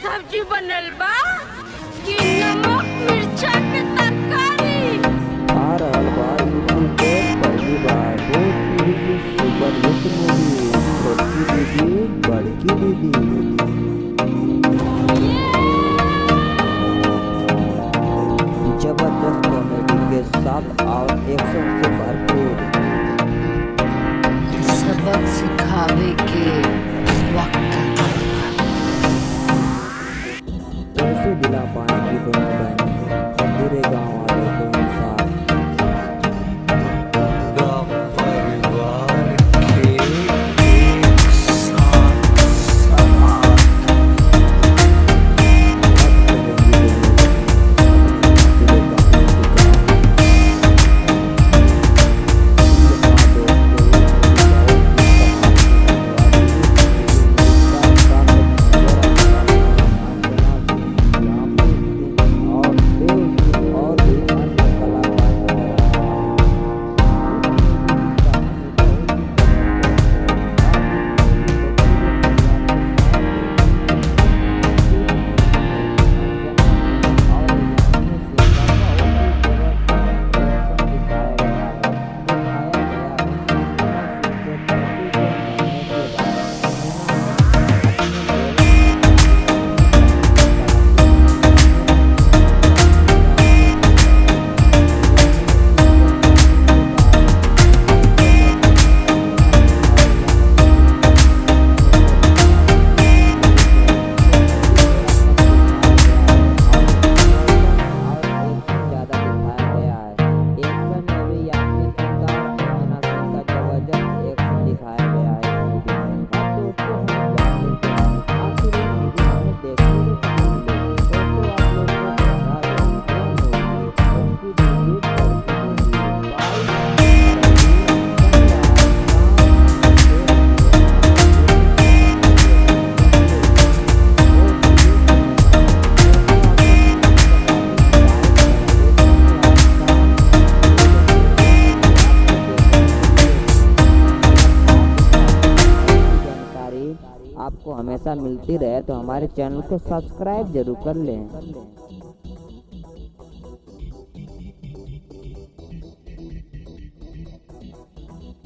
सब्जी बनल बा कि नमक मिर्चा के तरकारी। आ रहल बा यूट्यूब पे पहली बार भोजपुरी की सुपर हिट मूवी छोटी दीदी बड़की दीदी। जबरदस्त कॉमेडी के साथ और एक्शन से भरपूर। सबक सिखावे के वक्त कैसे दिला पाएंगी दोनों बहनें पूरे गांव वालों को इंसाफ। परिवार के एक साथ समाज आपको हमेशा मिलती रहे तो हमारे चैनल को सब्सक्राइब जरूर कर लें।